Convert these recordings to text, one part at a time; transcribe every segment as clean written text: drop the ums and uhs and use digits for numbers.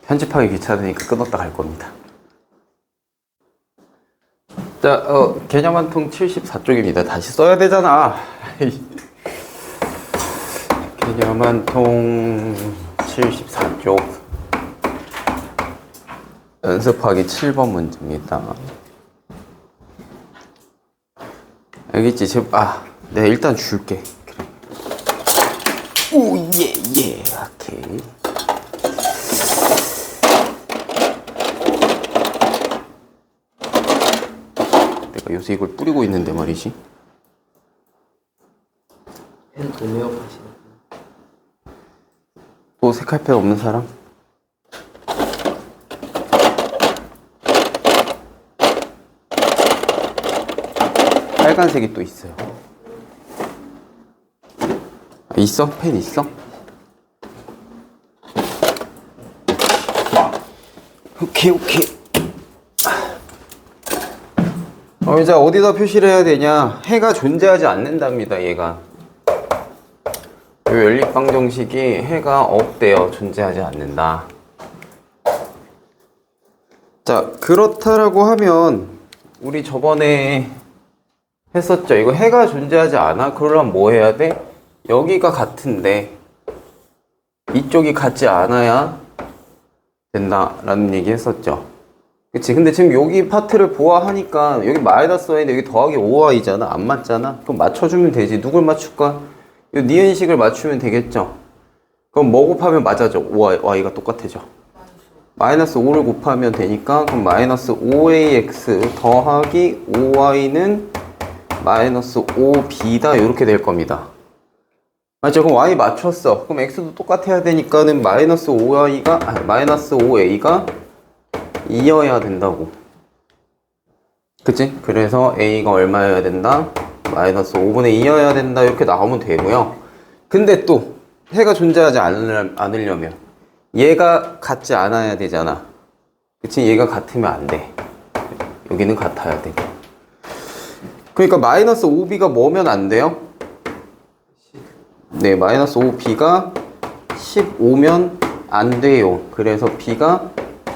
편집하기 귀찮으니까 끊었다 갈 겁니다. 자, 개념 한 통 74쪽입니다. 다시 써야 되잖아. 개념 한 통 74쪽. 연습하기 7번 문제입니다. 알겠지? 지금, 내가 일단 줄게. 그래. 오, 예. 오케이. 내가 요새 이걸 뿌리고 있는데 말이지. 펜 도매업하시는 또 색깔펜 없는 사람? 빨간색이 또 있어요. 있어? 펜 있어? 오케이. 이제 어디다 표시를 해야 되냐? 해가 존재하지 않는답니다, 얘가. 이 연립방정식이 해가 없대요. 존재하지 않는다. 자, 그렇다라고 하면 우리 저번에 했었죠. 이거 해가 존재하지 않아? 그러려면 뭐 해야 돼? 여기가 같은데 이쪽이 같지 않아야 된다라는 얘기 했었죠. 그치? 근데 지금 여기 파트를 보아하니까 여기 마이너스 y인데 여기 더하기 5y잖아. 안 맞잖아? 그럼 맞춰주면 되지. 누굴 맞출까? 이 니은식을 맞추면 되겠죠. 그럼 뭐 곱하면 맞아져? y가 똑같아져. 마이너스 5를 곱하면 되니까 그럼 마이너스 5ax 더하기 5y는 마이너스 5b다 이렇게 될 겁니다. 맞죠? 그럼 y 맞췄어. 그럼 x도 똑같아야 되니까는 마이너스 5a가 2여야 된다고. 그치? 그래서 a가 얼마여야 된다? 마이너스 5분의 2여야 된다 이렇게 나오면 되고요. 근데 또 해가 존재하지 않으려면 얘가 같지 않아야 되잖아. 그치? 얘가 같으면 안 돼. 여기는 같아야 돼. 그러니까 마이너스 5b가 뭐면 안 돼요? 네, 마이너스 5b가 15면 안 돼요. 그래서 b가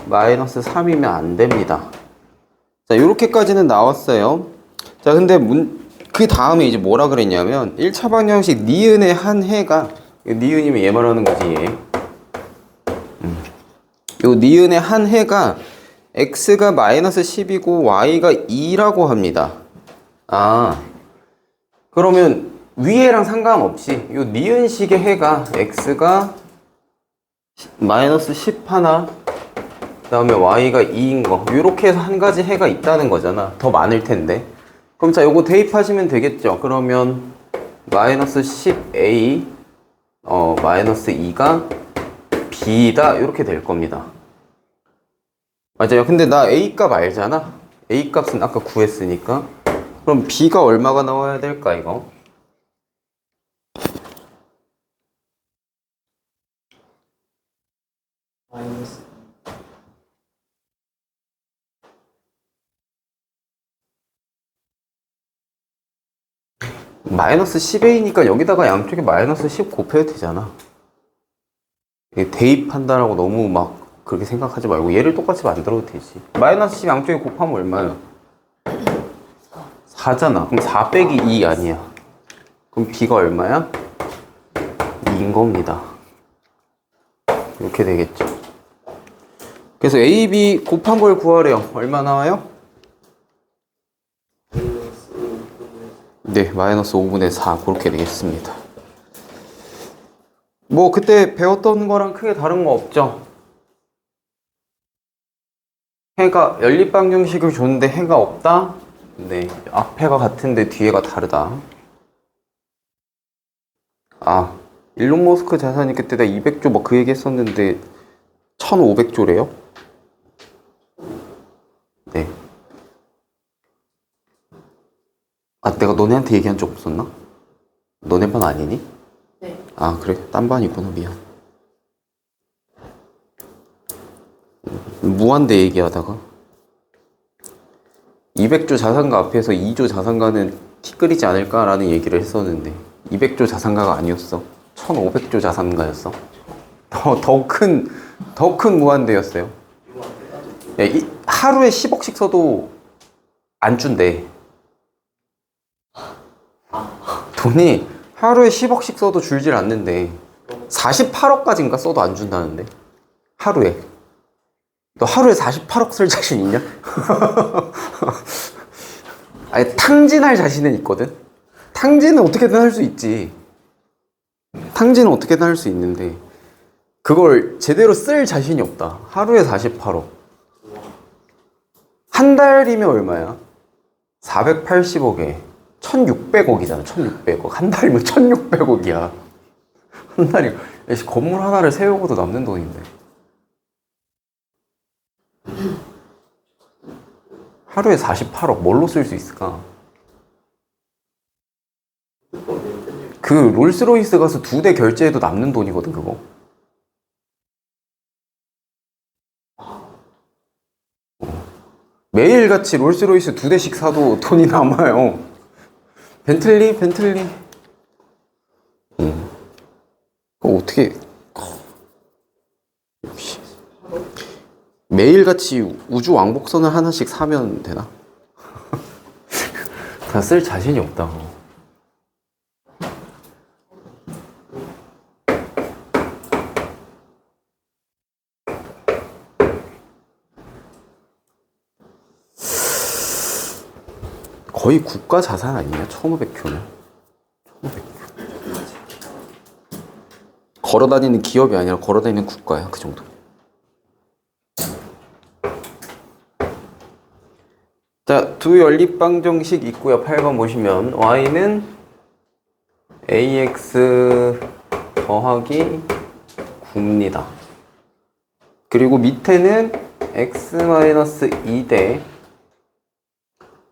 마이너스 3이면 안 됩니다. 자, 요렇게까지는 나왔어요. 자, 근데 그 다음에 이제 뭐라 그랬냐면 1차 방정식 니은의 한 해가, 니은이면 얘 말하는 거지, 얘. 요 니은의 한 해가 x가 마이너스 10이고 y가 2라고 합니다. 그러면 위에랑 상관없이 요 니은식의 해가 x가 마이너스 10 하나, 그 다음에 y가 2인 거, 요렇게 해서 한 가지 해가 있다는 거잖아. 더 많을 텐데. 그럼 자, 요거 대입하시면 되겠죠. 그러면 마이너스 10a 마이너스 2가 b다 요렇게 될 겁니다. 맞아요. 근데 나 a 값 알잖아. a 값은 아까 구했으니까. 그럼 b가 얼마가 나와야 될까 이거? 마이너스 마이너스 10a니까 여기다가 양쪽에 마이너스 10 곱해도 되잖아. 대입한다라고 너무 막 그렇게 생각하지 말고 얘를 똑같이 만들어도 되지. 마이너스 10 양쪽에 곱하면 얼마야? 4잖아. 그럼 4 빼기 2 아니야. 그럼 b가 얼마야? 2인 겁니다. 이렇게 되겠죠. 그래서 a, b 곱한 걸 구하래요. 얼마 나와요? 네, 마이너스 5분의 4 그렇게 되겠습니다. 뭐 그때 배웠던 거랑 크게 다른 거 없죠? 해가 연립방정식을 줬는데 해가 없다? 네, 앞에가 같은데 뒤에가 다르다. 일론 머스크 자산이 그때 나 200조 막 그 얘기 했었는데 1500조래요? 네. 내가 너네한테 얘기한 적 없었나? 너네 반 아니니? 네. 그래? 딴 반이구나. 미안. 무한대 얘기하다가 200조 자산가 앞에서 2조 자산가는 티끌이지 않을까라는 얘기를 했었는데 200조 자산가가 아니었어. 1500조 자산가였어. 더 큰 무한대였어요. 야, 하루에 10억씩 써도 안 준대. 돈이 하루에 10억씩 써도 줄질 않는데 48억까지인가 써도 안 준다는데 하루에. 너 하루에 48억 쓸 자신 있냐? 아니 탕진할 자신은 있거든. 탕진은 어떻게든 할 수 있지. 탕진은 어떻게든 할 수 있는데 그걸 제대로 쓸 자신이 없다. 하루에 48억. 한 달이면 얼마야? 480억에 1600억이잖아. 1600억. 한 달이면 1600억이야. 한 달이 건물 하나를 세우고도 남는 돈인데. 하루에 48억 뭘로 쓸 수 있을까? 그 롤스로이스 가서 2대 결제해도 남는 돈이거든 그거. 매일같이 롤스로이스 2대씩 사도 돈이 남아요. 벤틀리? 그거 어떻게 역시 매일같이 우주 왕복선을 하나씩 사면 되나? 다 쓸 자신이 없다고. 거의 국가 자산 아니냐? 1500표는. 1500표. 걸어다니는 기업이 아니라 걸어다니는 국가야, 그 정도. 자, 두 연립방정식 있고요. 8번 보시면 y는 ax 더하기 9입니다. 그리고 밑에는 x-2대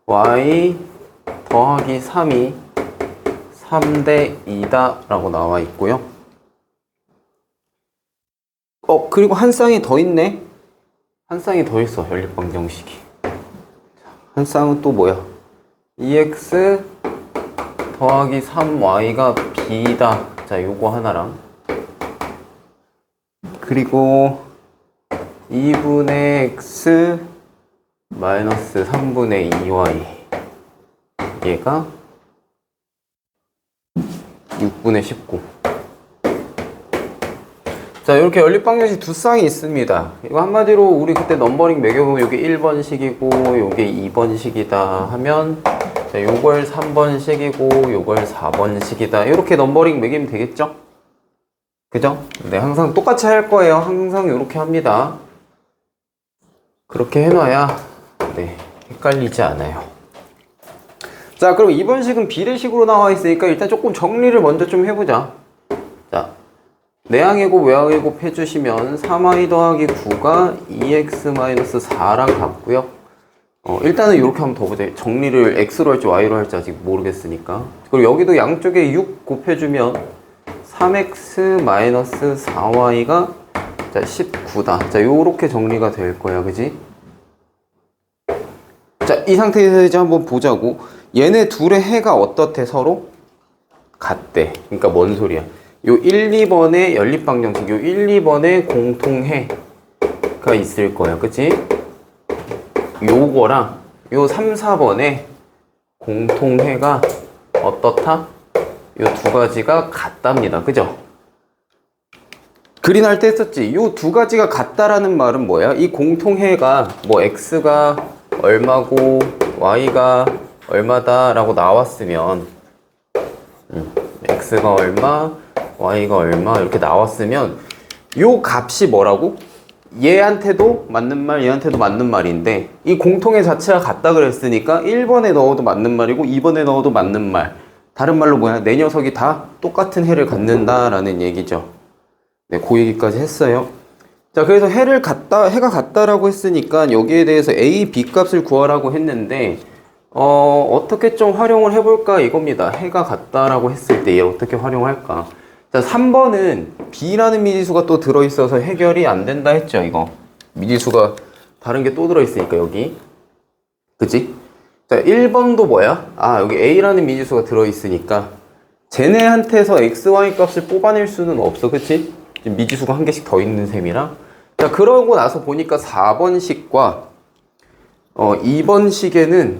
y 더하기 3이 3대 2다 라고 나와 있고요. 그리고 한 쌍이 더 있네. 한 쌍이 더 있어. 연립방정식이. 한 쌍은 또 뭐야? 2x 더하기 3y가 b다. 자, 요거 하나랑 그리고 2분의 x 마이너스 3분의 2y 얘가 6분의 19. 자, 이렇게 연립방정식 두 쌍이 있습니다. 이거 한마디로 우리 그때 넘버링 매겨보면 요게 1번식이고 요게 2번식이다 하면 자, 요걸 3번식이고 요걸 4번식이다 이렇게 넘버링 매기면 되겠죠? 그죠? 네, 항상 똑같이 할 거예요. 항상 이렇게 합니다. 그렇게 해놔야 네, 헷갈리지 않아요. 자, 그럼 2번식은 비례식으로 나와 있으니까 일단 조금 정리를 먼저 좀 해보자. 자, 내항의 곱 외항의 곱 해주시면 3y 더하기 9가 2x-4랑 같고요. 일단은 이렇게 한번 더 보자. 정리를 x로 할지 y로 할지 아직 모르겠으니까. 그리고 여기도 양쪽에 6 곱해주면 3x-4y가 자 19다. 자, 요렇게 정리가 될 거야, 그지? 자, 이 상태에서 이제 한번 보자고. 얘네 둘의 해가 어떻대? 서로 같대. 그러니까 뭔 소리야? 요 1, 2번의 연립방정식, 요 1, 2번의 공통해가 있을 거야. 그치? 요거랑 요 3, 4번의 공통해가 어떻다? 요 두 가지가 같답니다. 그죠? 그린 할 때 했었지. 요 두 가지가 같다라는 말은 뭐야? 이 공통해가 뭐 x가 얼마고 y가 얼마다 라고 나왔으면 x가 얼마 y가 얼마 이렇게 나왔으면 요 값이 뭐라고? 얘한테도 맞는 말 얘한테도 맞는 말인데 이 공통의 자체가 같다 그랬으니까 1번에 넣어도 맞는 말이고 2번에 넣어도 맞는 말. 다른 말로 뭐야? 내 녀석이 다 똑같은 해를 갖는다 라는 얘기죠. 네, 그 얘기까지 했어요. 자, 그래서 해가 같다라고 했으니까 여기에 대해서 a, b 값을 구하라고 했는데 어떻게 좀 활용을 해볼까 이겁니다. 해가 같다라고 했을 때 얘 어떻게 활용할까? 자, 3번은 b라는 미지수가 또 들어있어서 해결이 안 된다 했죠, 이거. 미지수가 다른 게 또 들어있으니까, 여기. 그치? 자, 1번도 뭐야? 아, 여기 a라는 미지수가 들어있으니까 쟤네한테서 x, y 값을 뽑아낼 수는 없어, 그치? 미지수가 한 개씩 더 있는 셈이라. 자, 그러고 나서 보니까 4번식과 2번식에는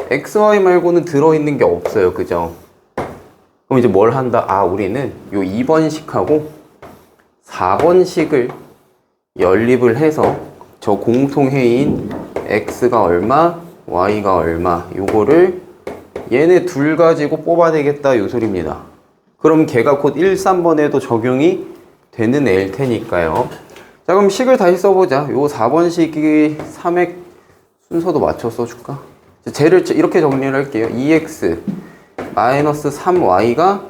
xy 말고는 들어있는 게 없어요. 그죠? 그럼 이제 뭘 한다? 아, 우리는 요 2번식하고 4번식을 연립을 해서 저 공통해인 x가 얼마, y가 얼마 요거를 얘네 둘 가지고 뽑아내겠다 요 소리입니다. 그럼 걔가 곧 1, 3번에도 적용이 되는 애일 테니까요. 자, 그럼 식을 다시 써보자. 요 4번식이 3의 순서도 맞춰 써줄까? 쟤를 이렇게 정리를 할게요. 2x 마이너스 3y가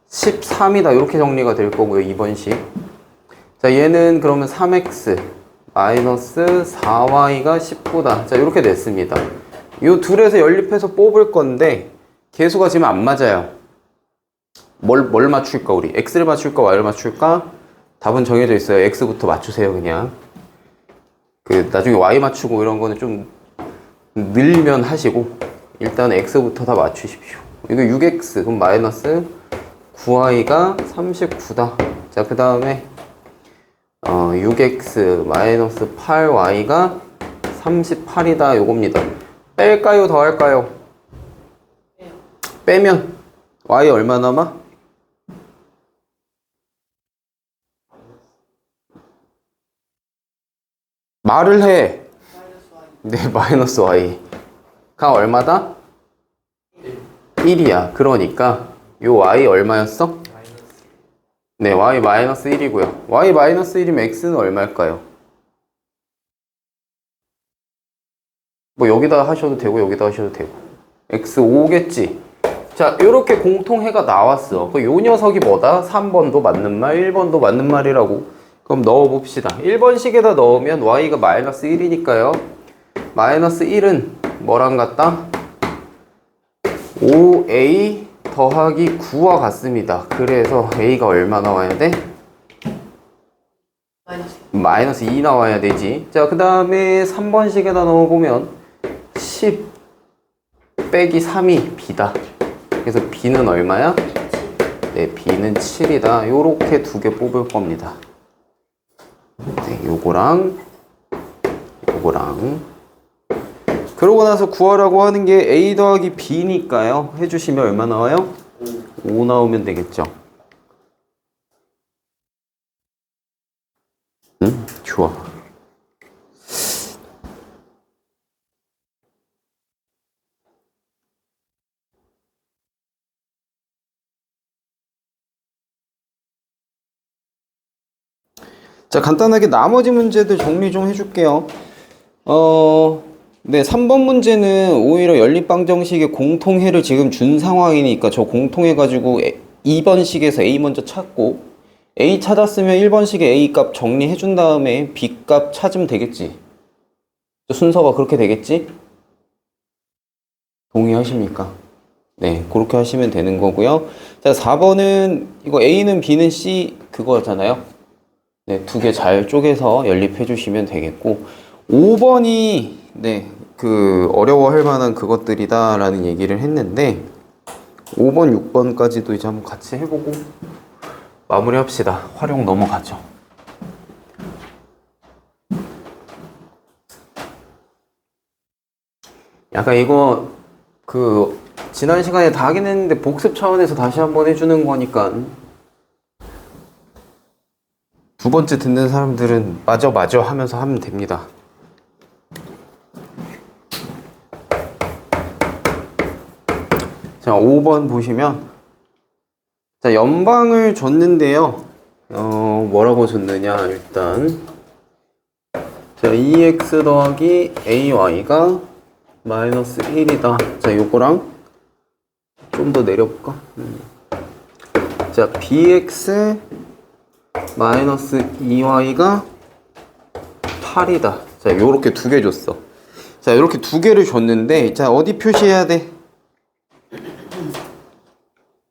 13이다. 이렇게 정리가 될 거고요. 2번식. 자, 얘는 그러면 3x 마이너스 4y가 19다. 자, 이렇게 됐습니다. 이 둘에서 연립해서 뽑을 건데 개수가 지금 안 맞아요. 뭘 맞출까 우리? x를 맞출까 y를 맞출까? 답은 정해져 있어요. x부터 맞추세요. 그냥 나중에 y 맞추고 이런 거는 좀 늘면 하시고 일단 x부터 다 맞추십시오. 이거 6x 그럼 마이너스 9y가 39다. 자, 그 다음에 6x 마이너스 8y가 38이다 요겁니다. 뺄까요? 더 할까요? 빼면 y 얼마 남아? 말을 해. 네, 마이너스 y가 얼마다? 1이야. 그러니까 요 y 얼마였어? 네, y 마이너스 1이고요. y 마이너스 1이면 x는 얼마일까요? 뭐 여기다 하셔도 되고 여기다 하셔도 되고 x 5겠지. 자, 요렇게 공통해가 나왔어. 요 녀석이 뭐다? 3번도 맞는 말, 1번도 맞는 말이라고. 그럼 넣어봅시다. 1번식에다 넣으면 y가 마이너스 1이니까요. 마이너스 1은 뭐랑 같다? 5a 더하기 9와 같습니다. 그래서 a가 얼마 나와야 돼? 마이너스 2 나와야 되지. 자, 그 다음에 3번식에다 넣어보면 10 빼기 3이 b다. 그래서 b는 얼마야? 네, b는 7이다. 요렇게 두 개 뽑을 겁니다. 네, 요거랑 그러고 나서 구하라고 하는 게 a 더하기 b니까요. 해주시면 얼마 나와요? 5 나오면 되겠죠. 좋아. 자, 간단하게 나머지 문제들 정리 좀 해줄게요. 네, 3번 문제는 오히려 연립방정식의 공통해를 지금 준 상황이니까 저 공통해 가지고 2번식에서 A 먼저 찾고 A 찾았으면 1번식에 A 값 정리해 준 다음에 B 값 찾으면 되겠지. 순서가 그렇게 되겠지? 동의하십니까? 네, 그렇게 하시면 되는 거고요. 자, 4번은 이거 A는 B는 C 그거잖아요. 네, 두 개 잘 쪼개서 연립해 주시면 되겠고 5번이 네, 어려워할 만한 그것들이다 라는 얘기를 했는데 5번, 6번까지도 이제 한번 같이 해보고 마무리 합시다. 활용 넘어가죠. 약간 이거 지난 시간에 다 하긴 했는데 복습 차원에서 다시 한번 해주는 거니까 두 번째 듣는 사람들은 맞아 하면서 하면 됩니다. 자, 5번 보시면 자, 연방을 줬는데요. 뭐라고 줬느냐 일단 자, 2x 더하기 ay가 마이너스 1이다. 자, 요거랑 좀 더 내려볼까? 자, bx 마이너스 2y가 8이다. 자, 요렇게 두 개 줬어. 자, 요렇게 두 개를 줬는데 자, 어디 표시해야 돼?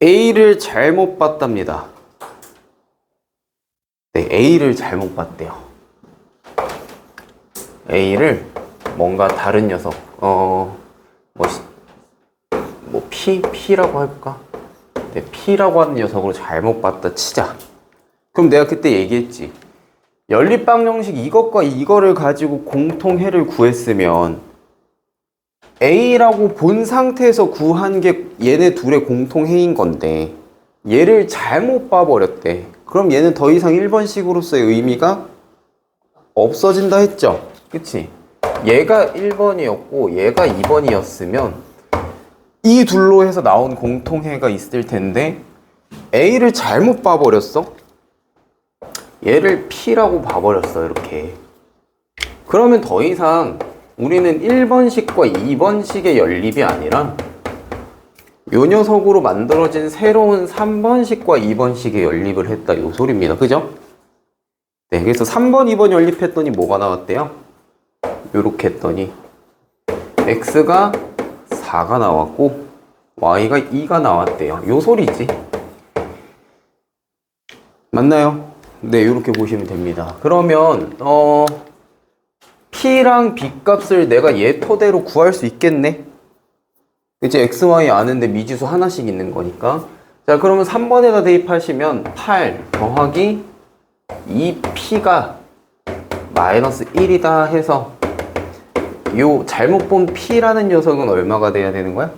A를 잘못 봤답니다. 네, A를 잘못 봤대요. A를 뭔가 다른 녀석, P라고 할까? 네, P라고 하는 녀석으로 잘못 봤다 치자. 그럼 내가 그때 얘기했지. 연립방정식 이것과 이거를 가지고 공통해를 구했으면 A라고 본 상태에서 구한 게 얘네 둘의 공통해인 건데 얘를 잘못 봐버렸대. 그럼 얘는 더 이상 1번식으로서의 의미가 없어진다 했죠? 그치? 얘가 1번이었고 얘가 2번이었으면 이 둘로 해서 나온 공통해가 있을 텐데 A를 잘못 봐버렸어? 얘를 P라고 봐버렸어 이렇게. 그러면 더 이상 우리는 1번식과 2번식의 연립이 아니라 요 녀석으로 만들어진 새로운 3번식과 2번식의 연립을 했다 요 소리입니다. 그죠? 네, 그래서 3번, 2번 연립했더니 뭐가 나왔대요? 요렇게 했더니 X가 4가 나왔고 Y가 2가 나왔대요. 요 소리지. 맞나요? 네, 요렇게 보시면 됩니다. 그러면 P랑 B 값을 내가 얘 토대로 구할 수 있겠네? 이제 X, Y 아는데 미지수 하나씩 있는 거니까. 자, 그러면 3번에다 대입하시면 8 더하기 2P가 마이너스 1이다 해서 요 잘못 본 P라는 녀석은 얼마가 돼야 되는 거야?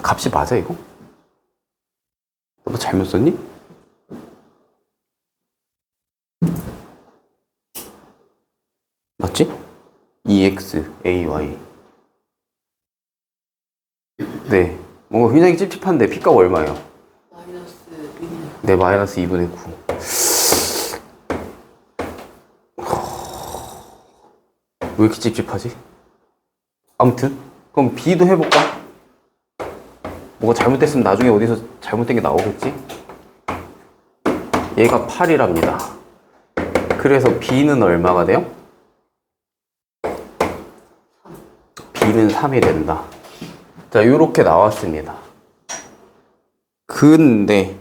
값이 맞아 이거? 너 잘못 썼니? 맞지? EX, AY. 네. 뭔가 굉장히 찝찝한데 P값 얼마예요? 마이너스 2분의 네, 마이너스 2분의 9. 왜 이렇게 찝찝하지? 아무튼 그럼 B도 해볼까? 뭐가 잘못됐으면 나중에 어디서 잘못된 게 나오겠지? 얘가 8이랍니다. 그래서 B는 얼마가 돼요? B는 3이 된다. 자, 요렇게 나왔습니다. 근데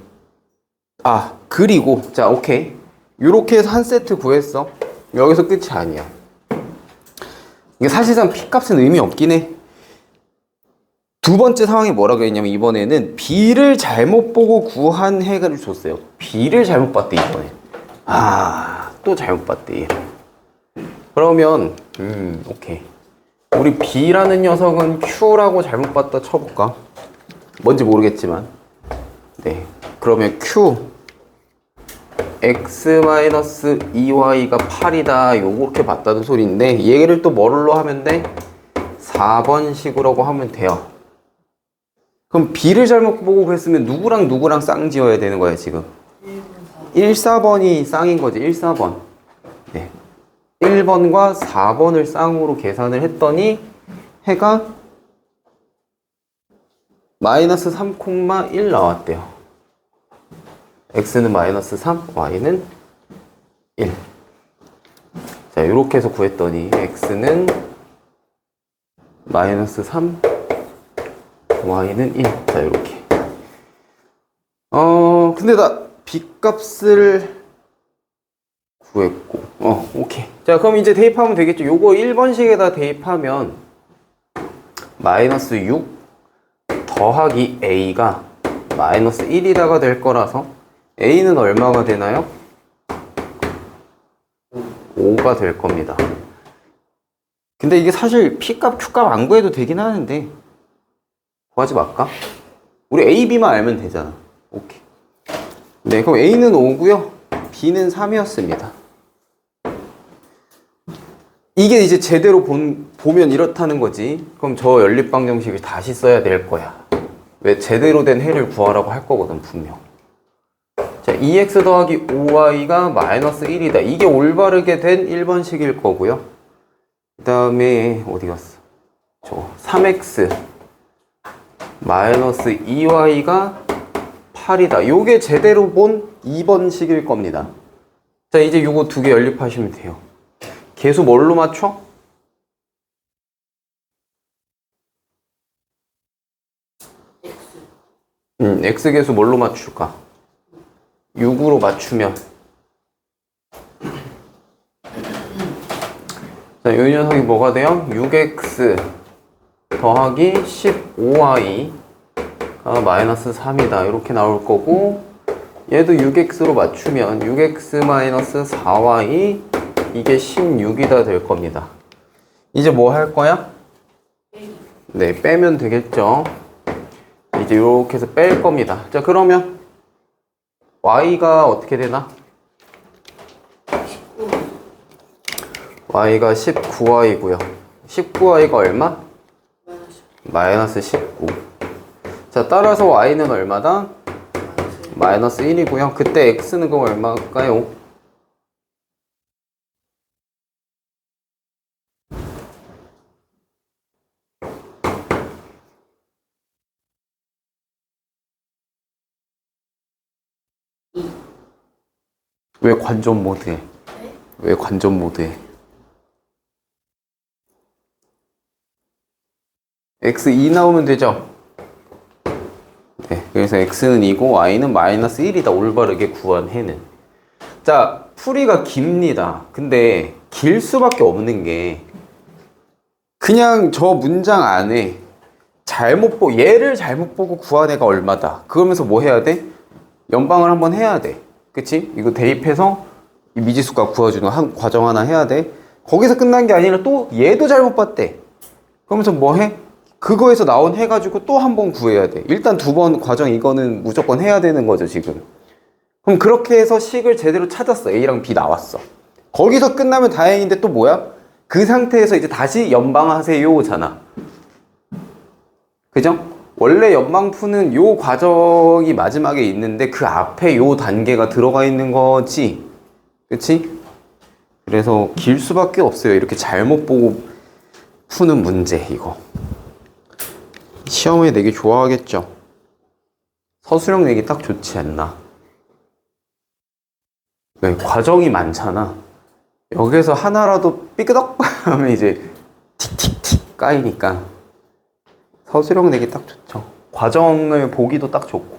그리고 자, 오케이. 요렇게 해서 한 세트 구했어. 여기서 끝이 아니야. 이게 사실상 P값은 의미 없긴 해. 두 번째 상황이 뭐라고 했냐면 이번에는 B를 잘못 보고 구한 해를 줬어요. B를 잘못 봤대 이번에. 또 잘못 봤대. 그러면 오케이. 우리 B라는 녀석은 Q라고 잘못 봤다 쳐볼까? 뭔지 모르겠지만. 네. 그러면 Q X-2Y가 8이다 요렇게 봤다는 소리인데 얘를 또 뭘로 하면 돼? 4번식으로 하면 돼요. 그럼 B를 잘못 보고 그랬으면 누구랑 쌍지어야 되는 거야 지금? 1, 4번이 쌍인 거지. 1, 4번. 네. 1번과 4번을 쌍으로 계산을 했더니 해가 마이너스 3,1 나왔대요. X는 마이너스 3, Y는 1. 자, 이렇게 해서 구했더니 X는 마이너스 3, Y는 1. 자, 이렇게. 근데 나 B값을 구했고. 오케이. 자, 그럼 이제 대입하면 되겠죠. 요거 1번식에다 대입하면 마이너스 6 더하기 A가 마이너스 1이다가 될 거라서 A는 얼마가 되나요? 5가 될 겁니다. 근데 이게 사실 P값, Q값 안 구해도 되긴 하는데 구하지 말까? 우리 A, B만 알면 되잖아. 오케이. 네, 그럼 A는 5고요. B는 3이었습니다. 이게 이제 제대로 보면 이렇다는 거지. 그럼 저 연립방정식을 다시 써야 될 거야. 왜? 제대로 된 해를 구하라고 할 거거든, 분명. 자, 2x 더하기 5y가 마이너스 1이다. 이게 올바르게 된 1번식일 거고요. 그 다음에 어디 갔어? 저거 3x 마이너스 2y가 8이다. 요게 제대로 본 2번식일 겁니다. 자, 이제 요거 두 개 연립하시면 돼요. 계수 뭘로 맞춰? x 계수 뭘로 맞출까? 6으로 맞추면 자, 이 녀석이 뭐가 돼요? 6x 더하기 15y가 마이너스 3이다 이렇게 나올 거고 얘도 6x로 맞추면 6x-4y 이게 16이다 될 겁니다. 이제 뭐 할 거야? 네, 빼면 되겠죠. 이제 이렇게 해서 뺄 겁니다. 자, 그러면 y가 어떻게 되나? 19. y가 19y고요. 19y가 얼마? 마이너스 마이너스 19. 자, 따라서 y는 얼마다? 마이너스 1이고요. 그때 x는 그럼 얼마일까요? 왜 관전 모드에? 왜 관전 모드에? x2 나오면 되죠? 네, 그래서 x는 2고 y는 마이너스 1이다. 올바르게 구한 해는. 자, 풀이가 깁니다. 근데 길 수밖에 없는 게 그냥 저 문장 안에 얘를 잘못 보고 구한 애가 얼마다. 그러면서 뭐 해야 돼? 연방을 한번 해야 돼. 그치? 이거 대입해서 이 미지수값 구해주는 한 과정 하나 해야 돼. 거기서 끝난 게 아니라 또 얘도 잘못 봤대. 그러면서 뭐 해? 그거에서 나온 해가지고 또 한 번 구해야 돼. 일단 2번 과정 이거는 무조건 해야 되는 거죠, 지금. 그럼 그렇게 해서 식을 제대로 찾았어. A랑 B 나왔어. 거기서 끝나면 다행인데 또 뭐야? 그 상태에서 이제 다시 연방하세요잖아. 그죠? 원래 연방 푸는 요 과정이 마지막에 있는데 그 앞에 요 단계가 들어가 있는 거지. 그치? 그래서 길 수밖에 없어요. 이렇게 잘못 보고 푸는 문제, 이거. 시험에 내기 좋아하겠죠? 서술형 내기 딱 좋지 않나? 왜? 과정이 많잖아. 여기서 하나라도 삐끄덕 하면 이제 틱틱틱 까이니까 서술형 내기 딱 좋죠. 과정을 보기도 딱 좋고.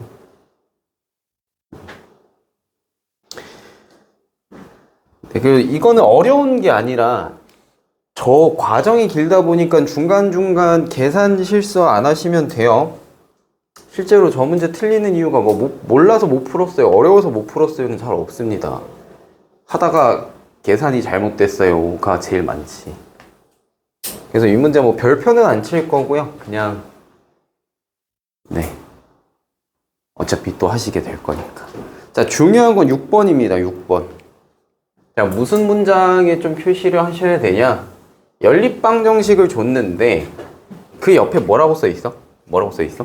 네, 그리고 이거는 어려운 게 아니라 저 과정이 길다 보니까 중간중간 계산 실수 안 하시면 돼요. 실제로 저 문제 틀리는 이유가 몰라서 못 풀었어요, 어려워서 못 풀었어요는 잘 없습니다. 하다가 계산이 잘못됐어요가 제일 많지. 그래서 이 문제 별표는 안 칠 거고요. 그냥 네, 어차피 또 하시게 될 거니까. 자, 중요한 건 6번입니다. 6번. 자, 무슨 문장에 좀 표시를 하셔야 되냐? 연립방정식을 줬는데 그 옆에 뭐라고 써 있어? 뭐라고 써 있어?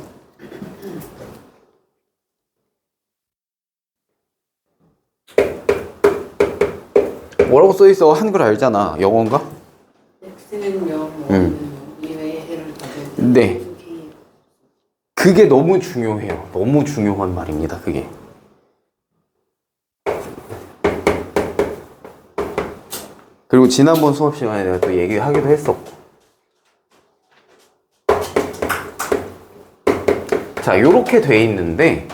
뭐라고 써 있어? 한글 알잖아. 영어인가? x는 0, y는 이외의 해를 가질 때 네. 그게 너무 중요해요. 너무 중요한 말입니다. 그게. 그리고 지난번 수업 시간에 내가 또 얘기하기도 했었고. 자, 요렇게 돼 있는데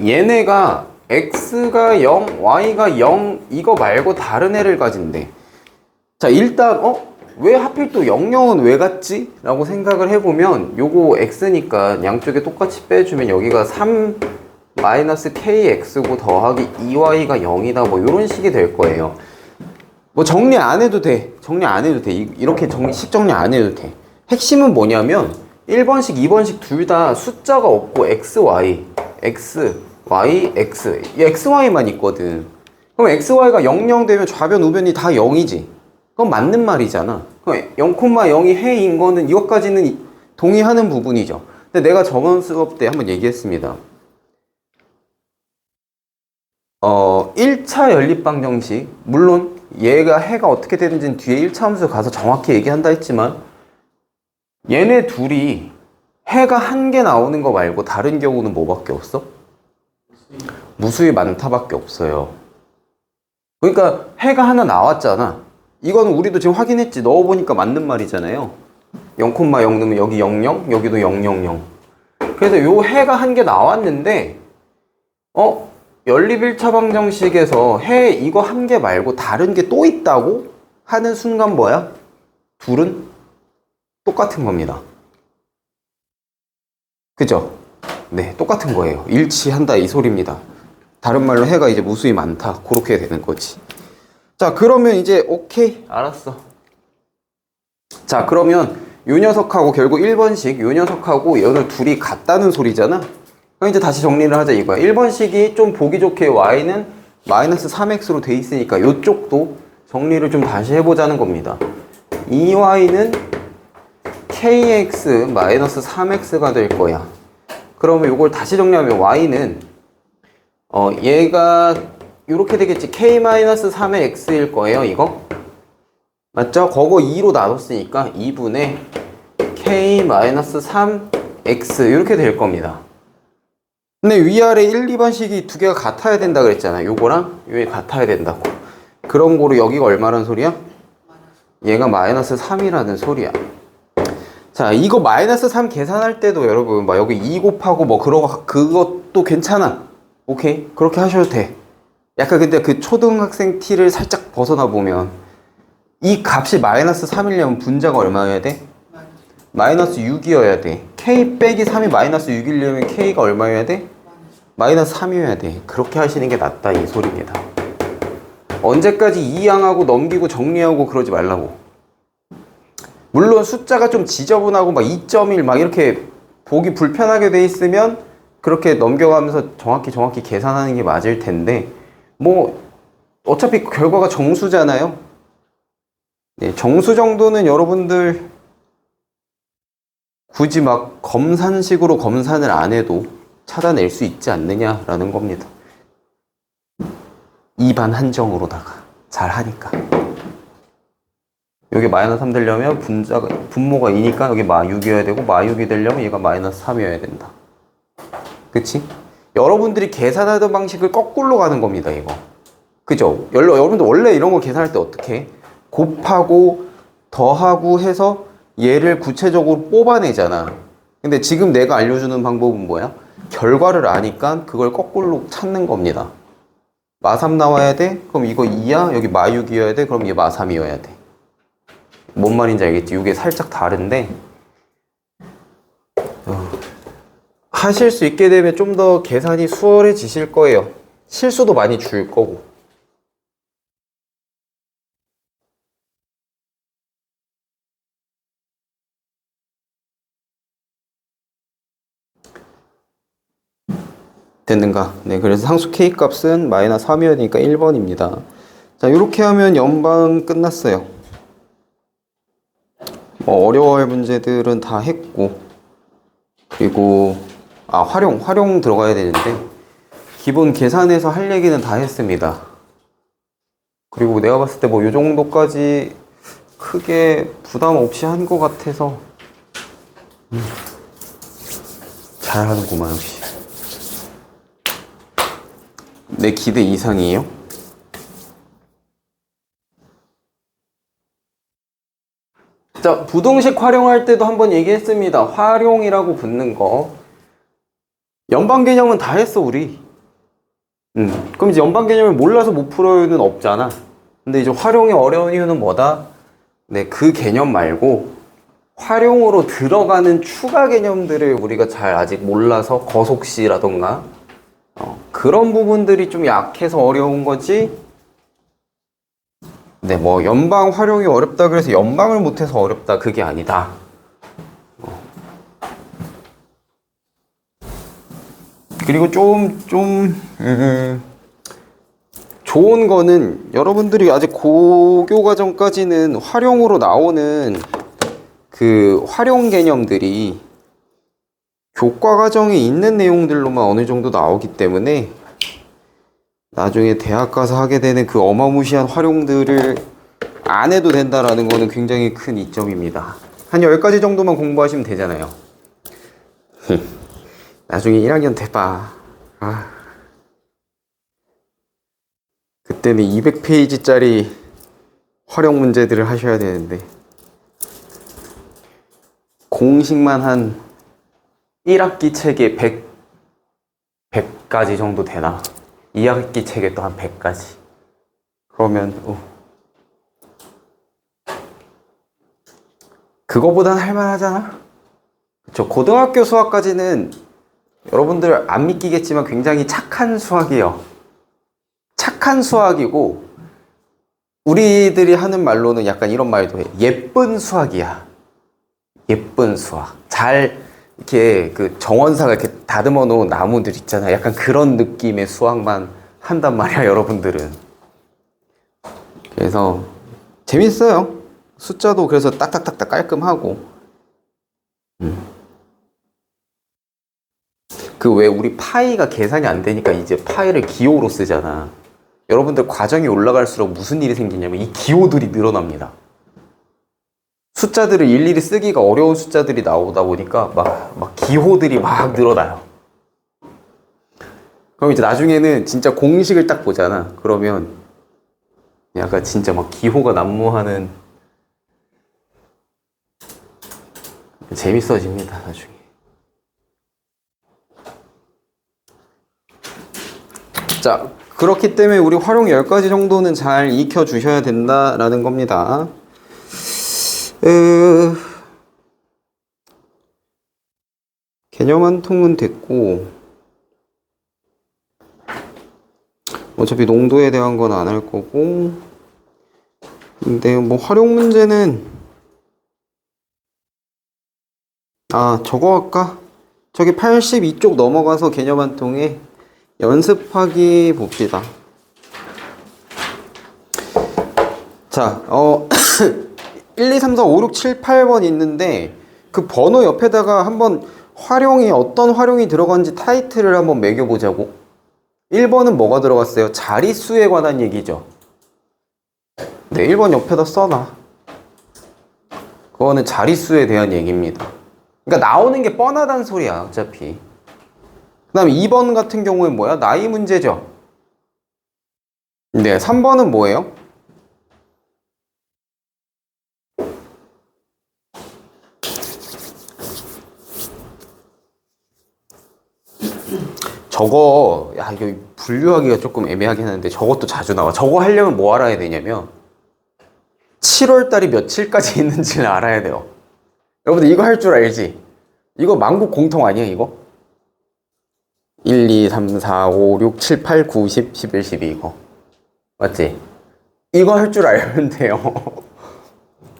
얘네가 x가 0, y가 0 이거 말고 다른 애를 가진대. 자, 일단 왜 하필 또 00은 왜 같지? 라고 생각을 해보면 요거 x니까 양쪽에 똑같이 빼주면 여기가 3 kx고 더하기 2y가 0이다 뭐 요런 식이 될 거예요. 뭐 정리 안 해도 돼. 정리 안 해도 돼. 이렇게 식 정리 안 해도 돼. 핵심은 뭐냐면 1번식, 2번식 둘 다 숫자가 없고 x, y, x, y, x 이 x, y만 있거든. 그럼 x, y가 0, 0 되면 좌변, 우변이 다 0이지. 그건 맞는 말이잖아. 0,0이 해인 거는 이것까지는 동의하는 부분이죠. 근데 내가 저번 수업 때 한번 얘기했습니다. 1차 연립방정식, 물론 얘가 해가 어떻게 되는지는 뒤에 1차 함수 가서 정확히 얘기한다 했지만 얘네 둘이 해가 한 개 나오는 거 말고 다른 경우는 뭐밖에 없어? 무수히 많다밖에 없어요. 그러니까 해가 하나 나왔잖아. 이거는 우리도 지금 확인했지. 넣어보니까 맞는 말이잖아요. 0,0 넣으면 여기 00, 여기도 000. 그래서 요 해가 한 개 나왔는데 연립 1차 방정식에서 해 이거 한 개 말고 다른 게 또 있다고 하는 순간 뭐야? 둘은 똑같은 겁니다. 그죠? 네, 똑같은 거예요. 일치한다 이 소리입니다. 다른 말로 해가 이제 무수히 많다. 그렇게 되는 거지. 자, 그러면 이제 오케이. 알았어. 자, 그러면 요 녀석하고 결국 1번식 요 녀석하고 얘를 둘이 같다는 소리잖아. 그럼 이제 다시 정리를 하자 이거야. 1번식이 좀 보기 좋게 y는 마이너스 3x로 돼 있으니까 요쪽도 정리를 좀 다시 해보자는 겁니다. 2y는 kx 마이너스 3x가 될 거야. 그러면 요걸 다시 정리하면 y는 얘가 요렇게 되겠지. k-3의 x일 거예요, 이거. 맞죠? 그거 2로 나눴으니까 2분의 k-3x 이렇게 될 겁니다. 근데 위아래 1, 2번식이 두 개가 같아야 된다 그랬잖아. 요거랑 요게 같아야 된다고. 그런 거로 여기가 얼마란 소리야? 얘가 마이너스 3이라는 소리야. 자, 이거 마이너스 3 계산할 때도 여러분 막 여기 2 곱하고 뭐 그것도 괜찮아. 오케이? 그렇게 하셔도 돼. 약간 근데 그 초등학생 티를 살짝 벗어나 보면 이 값이 마이너스 3이려면 분자가 얼마여야 돼? 마이너스 6이어야 돼. k 빼기 3이 마이너스 6이려면 k가 얼마여야 돼? 마이너스 3이어야 돼. 그렇게 하시는 게 낫다 이 소리입니다. 언제까지 이항하고 넘기고 정리하고 그러지 말라고. 물론 숫자가 좀 지저분하고 막 2.1 막 이렇게 보기 불편하게 돼 있으면 그렇게 넘겨가면서 정확히 계산하는 게 맞을 텐데 뭐 어차피 결과가 정수잖아요. 네, 정수 정도는 여러분들 굳이 막 검산식으로 검산을 안 해도 찾아낼 수 있지 않느냐라는 겁니다. 2반 한정으로다가 잘 하니까. 여기 마이너스 3 되려면 분모가 2니까 여기 마6이어야 되고 마6이 되려면 얘가 마이너스 3이어야 된다. 그치? 여러분들이 계산하던 방식을 거꾸로 가는 겁니다, 이거. 그죠? 여러분들 원래 이런 거 계산할 때 어떻게 해? 곱하고 더하고 해서 얘를 구체적으로 뽑아내잖아. 근데 지금 내가 알려주는 방법은 뭐야? 결과를 아니까 그걸 거꾸로 찾는 겁니다. 마3 나와야 돼? 그럼 이거 2야? 여기 마6이어야 돼? 그럼 얘 마3이어야 돼. 뭔 말인지 알겠지? 이게 살짝 다른데 하실 수 있게 되면 좀 더 계산이 수월해지실 거예요. 실수도 많이 줄 거고. 됐는가? 네, 그래서 상수 k 값은 마이너스 3이어야 되니까 1번입니다. 자, 이렇게 하면 연방 끝났어요. 어려워할 문제들은 다 했고, 그리고 활용 들어가야 되는데 기본 계산해서 할 얘기는 다 했습니다. 그리고 내가 봤을 때 뭐 요 정도까지 크게 부담 없이 한 것 같아서 잘하는구만 역시. 내 기대 이상이에요? 자, 부등식 활용할 때도 한번 얘기했습니다. 활용이라고 붙는 거. 연방 개념은 다 했어, 우리. 그럼 이제 연방 개념을 몰라서 못 풀어요는 없잖아. 근데 이제 활용이 어려운 이유는 뭐다? 네, 그 개념 말고 활용으로 들어가는 추가 개념들을 우리가 잘 아직 몰라서 거속시라던가 그런 부분들이 좀 약해서 어려운 거지. 네, 뭐 연방 활용이 어렵다 그래서 연방을 못해서 어렵다 그게 아니다. 그리고 좀 좋은 거는 여러분들이 아직 고교 과정까지는 활용으로 나오는 그 활용 개념들이 교과 과정에 있는 내용들로만 어느 정도 나오기 때문에 나중에 대학 가서 하게 되는 그 어마무시한 활용들을 안 해도 된다라는 거는 굉장히 큰 이점입니다. 한 10가지 정도만 공부하시면 되잖아요. 나중에 1학년 돼봐. 그때는 200페이지짜리 활용 문제들을 하셔야 되는데 공식만 한 1학기 책에 100가지 정도 되나? 2학기 책에 또 한 100가지. 그러면 그거보단 할만하잖아? 그쵸? 고등학교 수학까지는 여러분들 안 믿기겠지만 굉장히 착한 수학이에요. 착한 수학이고, 우리들이 하는 말로는 약간 이런 말도 해. 예쁜 수학이야. 예쁜 수학. 잘 이렇게 그 정원사가 이렇게 다듬어 놓은 나무들 있잖아. 약간 그런 느낌의 수학만 한단 말이야, 여러분들은. 그래서 재밌어요. 숫자도 그래서 딱딱딱딱 깔끔하고. 그 왜 우리 파이가 계산이 안 되니까 이제 파이를 기호로 쓰잖아. 여러분들 과정이 올라갈수록 무슨 일이 생기냐면 이 기호들이 늘어납니다. 숫자들을 일일이 쓰기가 어려운 숫자들이 나오다 보니까 막 기호들이 막 늘어나요. 그럼 이제 나중에는 진짜 공식을 딱 보잖아. 그러면 약간 진짜 막 기호가 난무하는 재밌어집니다, 나중에. 자, 그렇기 때문에 우리 활용 10가지 정도는 잘 익혀 주셔야 된다라는 겁니다. 개념 한 통은 됐고, 어차피 농도에 대한 건 안 할 거고, 근데 뭐 활용 문제는, 저거 할까? 저기 82쪽 넘어가서 개념 한 통에 연습하기 봅시다. 자, 1, 2, 3, 4, 5, 6, 7, 8번 있는데 그 번호 옆에다가 한번 활용이 어떤 활용이 들어간지 타이틀을 한번 매겨보자고. 1번은 뭐가 들어갔어요? 자릿수에 관한 얘기죠. 네, 1번 옆에다 써놔. 그거는 자릿수에 대한 얘기입니다. 그러니까 나오는 게 뻔하단 소리야, 어차피. 그 다음에 2번 같은 경우엔 뭐야? 나이 문제죠. 네, 3번은 뭐예요? 저거, 이거 분류하기가 조금 애매하긴 하는데 저것도 자주 나와. 저거 하려면 뭐 알아야 되냐면 7월달이 며칠까지 있는지를 알아야 돼요. 여러분들 이거 할 줄 알지? 이거 만국 공통 아니야, 이거? 1, 2, 3, 4, 5, 6, 7, 8, 9, 10, 11, 12 이거. 맞지? 이거 할 줄 알면 돼요.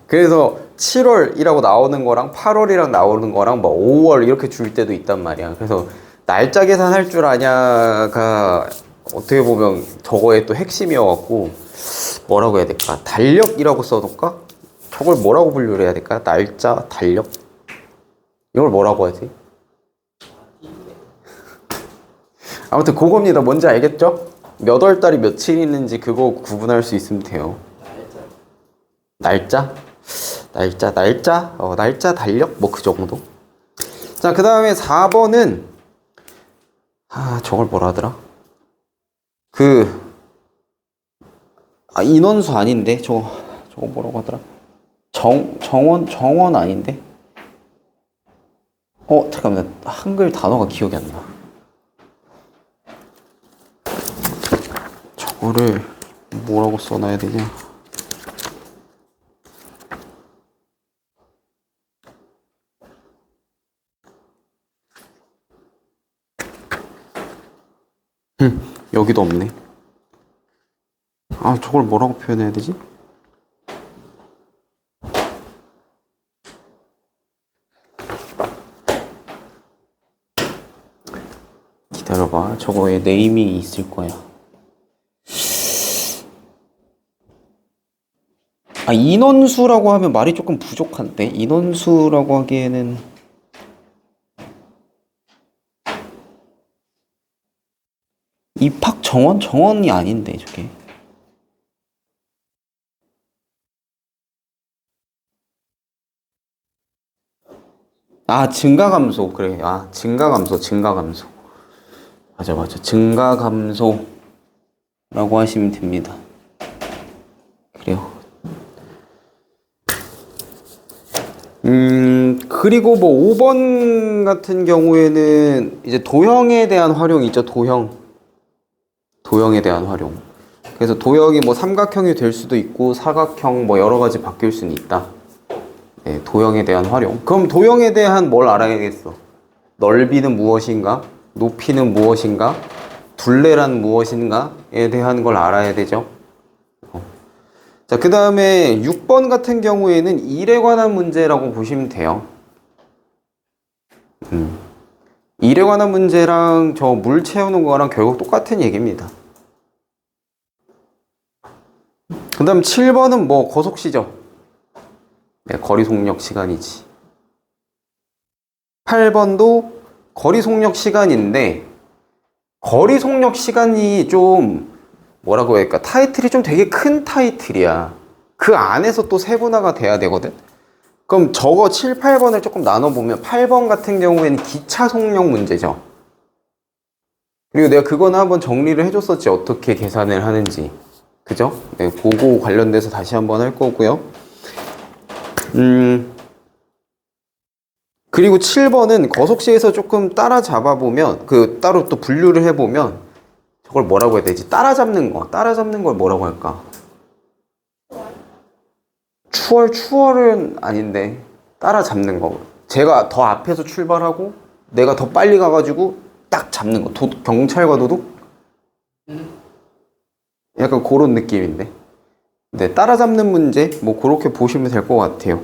그래서 7월이라고 나오는 거랑 8월이랑 나오는 거랑 뭐 5월 이렇게 줄 때도 있단 말이야. 그래서 날짜 계산할 줄 아냐가 어떻게 보면 저거의 또 핵심이어갖고 뭐라고 해야 될까? 달력이라고 써놓을까? 저걸 뭐라고 분류를 해야 될까? 날짜, 달력? 이걸 뭐라고 하지? 아무튼 그겁니다. 뭔지 알겠죠? 몇 월 달이 며칠 있는지 그거 구분할 수 있으면 돼요. 날짜? 날짜? 날짜, 달력? 뭐 그 정도? 자, 그 다음에 4번은 저걸 뭐라 하더라? 인원수 아닌데? 저거 뭐라고 하더라? 정원 아닌데? 잠깐만. 한글 단어가 기억이 안 나. 저거를 뭐라고 써놔야 되냐? 여기도 없네. 저걸 뭐라고 표현해야 되지? 기다려봐. 저거에 네이밍이 있을 거야. 인원수라고 하면 말이 조금 부족한데? 인원수라고 하기에는 입학 정원이 아닌데 저게. 증가감소. 그래. 증가감소. 맞아. 증가감소라고 하시면 됩니다. 그래요. 그리고 뭐 5번 같은 경우에는 이제 도형에 대한 활용이 있죠. 도형에 대한 활용. 그래서 도형이 뭐 삼각형이 될 수도 있고 사각형 뭐 여러 가지 바뀔 수는 있다. 네, 도형에 대한 활용. 그럼 도형에 대한 뭘 알아야겠어? 넓이는 무엇인가? 높이는 무엇인가? 둘레란 무엇인가에 대한 걸 알아야 되죠. 자, 그 다음에 6번 같은 경우에는 일에 관한 문제라고 보시면 돼요. 일에 관한 문제랑 저 물 채우는 거랑 결국 똑같은 얘기입니다. 그 다음 7번은 뭐 거속시죠. 네, 거리 속력 시간이지. 8번도 거리 속력 시간인데 거리 속력 시간이 좀 뭐라고 해야 할까? 타이틀이 좀 되게 큰 타이틀이야. 그 안에서 또 세분화가 돼야 되거든. 그럼 저거 7, 8번을 조금 나눠보면 8번 같은 경우에는 기차 속력 문제죠. 그리고 내가 그거는 한번 정리를 해줬었지. 어떻게 계산을 하는지. 그죠? 네, 그거 관련돼서 다시 한번 할 거고요. 그리고 7번은 거속시에서 조금 따라잡아보면, 따로 또 분류를 해보면, 저걸 뭐라고 해야 되지? 따라잡는 걸 뭐라고 할까? 추월은 아닌데, 따라잡는 거. 제가 더 앞에서 출발하고, 내가 더 빨리 가가지고, 딱 잡는 거. 경찰과 도둑? 약간 그런 느낌인데. 네, 따라잡는 문제, 뭐, 그렇게 보시면 될 것 같아요.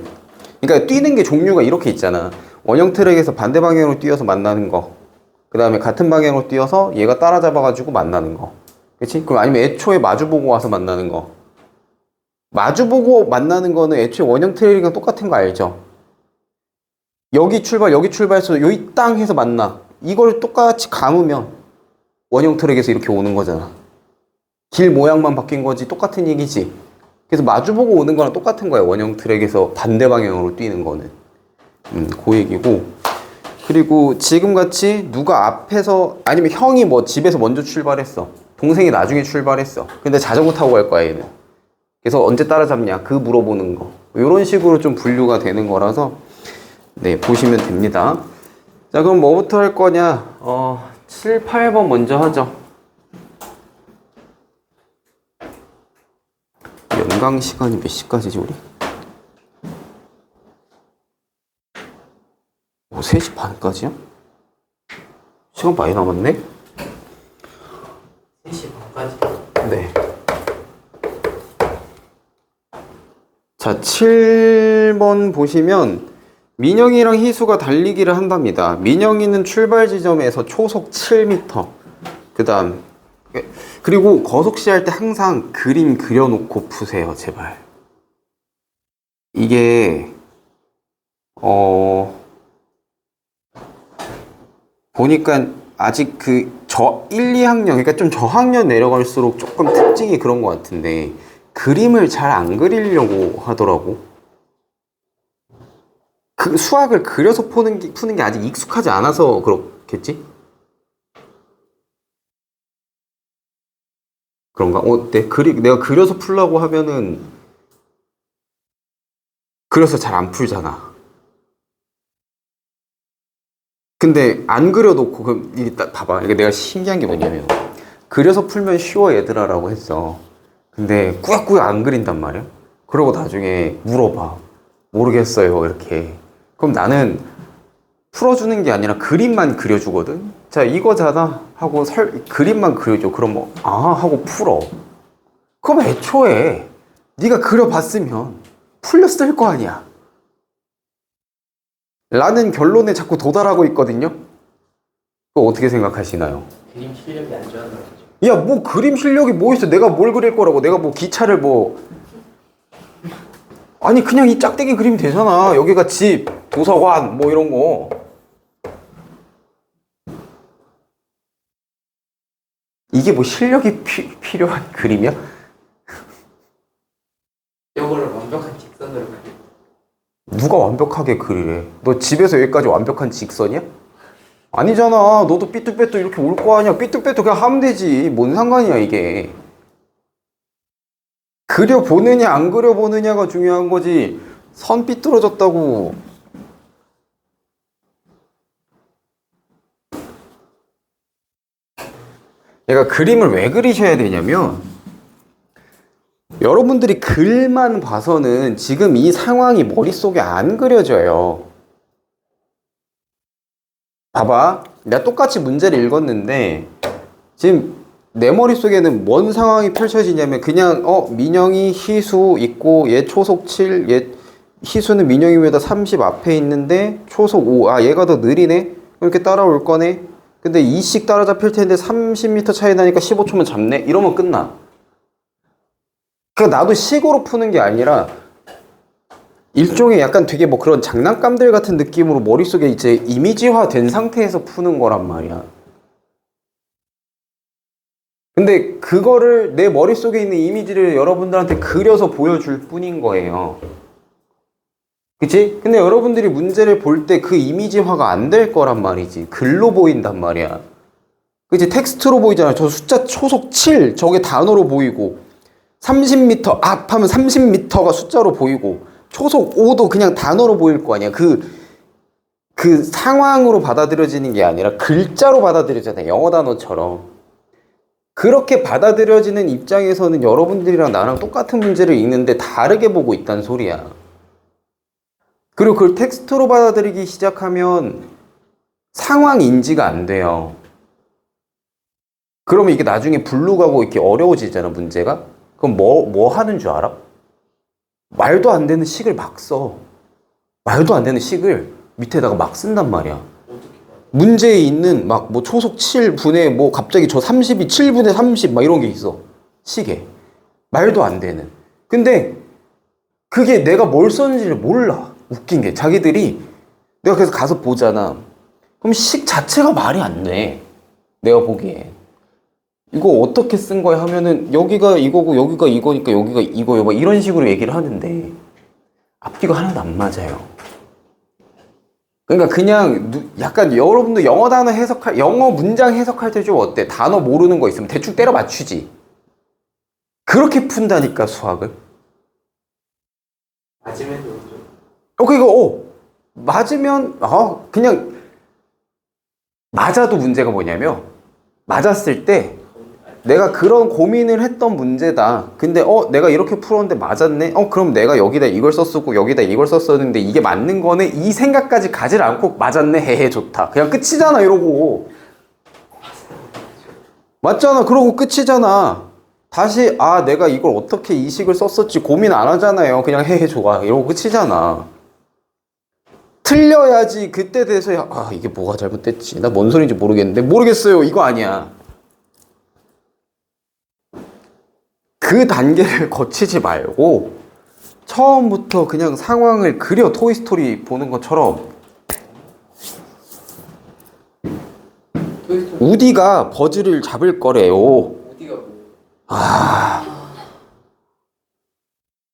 그러니까 뛰는 게 종류가 이렇게 있잖아. 원형 트랙에서 반대 방향으로 뛰어서 만나는 거. 그 다음에 같은 방향으로 뛰어서 얘가 따라잡아가지고 만나는 거. 그치? 그럼 아니면 애초에 마주보고 와서 만나는 거. 마주보고 만나는 거는 애초에 원형 트랙이랑 똑같은 거 알죠? 여기 출발해서 여기 땅 해서 만나. 이걸 똑같이 감으면 원형 트랙에서 이렇게 오는 거잖아. 길 모양만 바뀐 거지 똑같은 얘기지. 그래서 마주보고 오는 거랑 똑같은 거야. 원형 트랙에서 반대 방향으로 뛰는 거는. 그 얘기고. 그리고 지금같이 누가 앞에서 아니면 형이 뭐 집에서 먼저 출발했어. 동생이 나중에 출발했어. 근데 자전거 타고 갈 거야 얘는. 그래서 언제 따라잡냐 그 물어보는 거. 이런 식으로 좀 분류가 되는 거라서 네 보시면 됩니다. 자 그럼 뭐부터 할 거냐 7, 8번 먼저 하죠. 연강 시간이 몇 시까지지 우리? 3시 반까지야? 시간 많이 남았네? 3시 반까지. 네. 자, 7번 보시면 민영이랑 희수가 달리기를 한답니다. 민영이는 출발 지점에서 초속 7m. 그 다음 그리고 거속시 할 때 항상 그림 그려놓고 푸세요, 제발. 이게 보니까 아직 1, 2학년, 그러니까 좀 저학년 내려갈수록 조금 특징이 그런 것 같은데 그림을 잘 안 그리려고 하더라고. 그 수학을 그려서 푸는 게 아직 익숙하지 않아서 그렇겠지? 그런가? 내가 그려서 풀라고 하면은 그려서 잘 안 풀잖아. 근데 안 그려놓고 그럼 이게 딱 봐봐. 이게 내가 신기한 게 뭐냐면 그려서 풀면 쉬워 얘들아라고 했어. 근데 꾸역꾸역 안 그린단 말이야. 그러고 나중에 물어봐. 모르겠어요 이렇게. 그럼 나는 풀어주는 게 아니라 그림만 그려주거든. 자 이거잖아 하고 그림만 그려줘. 그럼 뭐 하고 풀어. 그럼 애초에 네가 그려봤으면 풀렸을 거 아니야. 라는 결론에 자꾸 도달하고 있거든요. 그거 어떻게 생각하시나요? 그림 실력이 안 좋아서 그렇죠. 야, 뭐 그림 실력이 뭐 있어? 내가 뭘 그릴 거라고? 내가 뭐 기차를 아니 그냥 이 짝대기 그리면 되잖아. 여기가 집, 도서관 뭐 이런 거. 이게 뭐 실력이 필요한 그림이야? 이거를 완벽한 직선으로 그려. 누가 완벽하게 그리래? 너 집에서 여기까지 완벽한 직선이야? 아니잖아. 너도 삐뚤빼뚤 이렇게 올 거 아니야. 삐뚤빼뚤 그냥 하면 되지. 뭔 상관이야 이게. 그려보느냐 안 그려보느냐가 중요한 거지. 선 삐뚤어졌다고. 얘가 그림을 왜 그리셔야 되냐면 여러분들이 글만 봐서는 지금 이 상황이 머릿속에 안 그려져요. 봐봐. 내가 똑같이 문제를 읽었는데 지금 내 머릿속에는 뭔 상황이 펼쳐지냐면 그냥 민영이 희수 있고 얘 초속 7, 얘 희수는 민영이 위에다 30 앞에 있는데 초속 5. 아 얘가 더 느리네? 이렇게 따라올 거네? 근데 2씩 따라잡힐 텐데 30m 차이 나니까 15초면 잡네? 이러면 끝나. 그러니까 나도 식으로 푸는 게 아니라 일종의 약간 되게 뭐 그런 장난감들 같은 느낌으로 머릿속에 이제 이미지화 된 상태에서 푸는 거란 말이야. 근데 그거를 내 머릿속에 있는 이미지를 여러분들한테 그려서 보여줄 뿐인 거예요. 그치? 근데 여러분들이 문제를 볼 때 그 이미지화가 안 될 거란 말이지. 글로 보인단 말이야. 그치? 텍스트로 보이잖아. 저 숫자 초속 7, 저게 단어로 보이고 30m 앞 하면 30m가 숫자로 보이고 초속 5도 그냥 단어로 보일 거 아니야. 그 상황으로 받아들여지는 게 아니라 글자로 받아들여지잖아. 영어 단어처럼. 그렇게 받아들여지는 입장에서는 여러분들이랑 나랑 똑같은 문제를 읽는데 다르게 보고 있다는 소리야. 그리고 그걸 텍스트로 받아들이기 시작하면 상황 인지가 안 돼요. 그러면 이게 나중에 블루 가고 이렇게 어려워지잖아, 문제가. 그럼 뭐 하는 줄 알아? 말도 안 되는 식을 막 써. 말도 안 되는 식을 밑에다가 막 쓴단 말이야. 문제에 있는 막 뭐 초속 7분의 뭐 갑자기 저 30이 7분의 30 막 이런 게 있어. 식에. 말도 안 되는. 근데 그게 내가 뭘 썼는지를 몰라. 웃긴 게 자기들이 내가 그래서 가서 보잖아. 그럼 식 자체가 말이 안 돼. 내가 보기에. 이거 어떻게 쓴 거야 하면은 여기가 이거고 여기가 이거니까 여기가 이거요. 막 이런 식으로 얘기를 하는데 앞뒤가 하나도 안 맞아요. 그러니까 그냥 약간 여러분도 영어 단어 영어 문장 해석할 때 좀 어때? 단어 모르는 거 있으면 대충 때려 맞추지. 그렇게 푼다니까 수학을. 맞으면 되죠. 그리고 맞으면 그냥 맞아도 문제가 뭐냐면 맞았을 때 내가 그런 고민을 했던 문제다. 근데 내가 이렇게 풀었는데 맞았네? 그럼 내가 여기다 이걸 썼었고 여기다 이걸 썼었는데 이게 맞는 거네? 이 생각까지 가지 않고 맞았네? 헤헤 좋다. 그냥 끝이잖아 이러고. 맞잖아. 그러고 끝이잖아. 다시 내가 이걸 어떻게 이 식을 썼었지 고민 안 하잖아요. 그냥 헤헤 좋아. 이러고 끝이잖아. 틀려야지 그때 돼서 이게 뭐가 잘못됐지? 나 뭔 소리인지 모르겠는데 모르겠어요. 이거 아니야. 그 단계를 거치지 말고 처음부터 그냥 상황을 그려. 토이스토리 보는 것처럼. 토이스토리 우디가 버즈를 잡을 거래요. 어디가 뭐?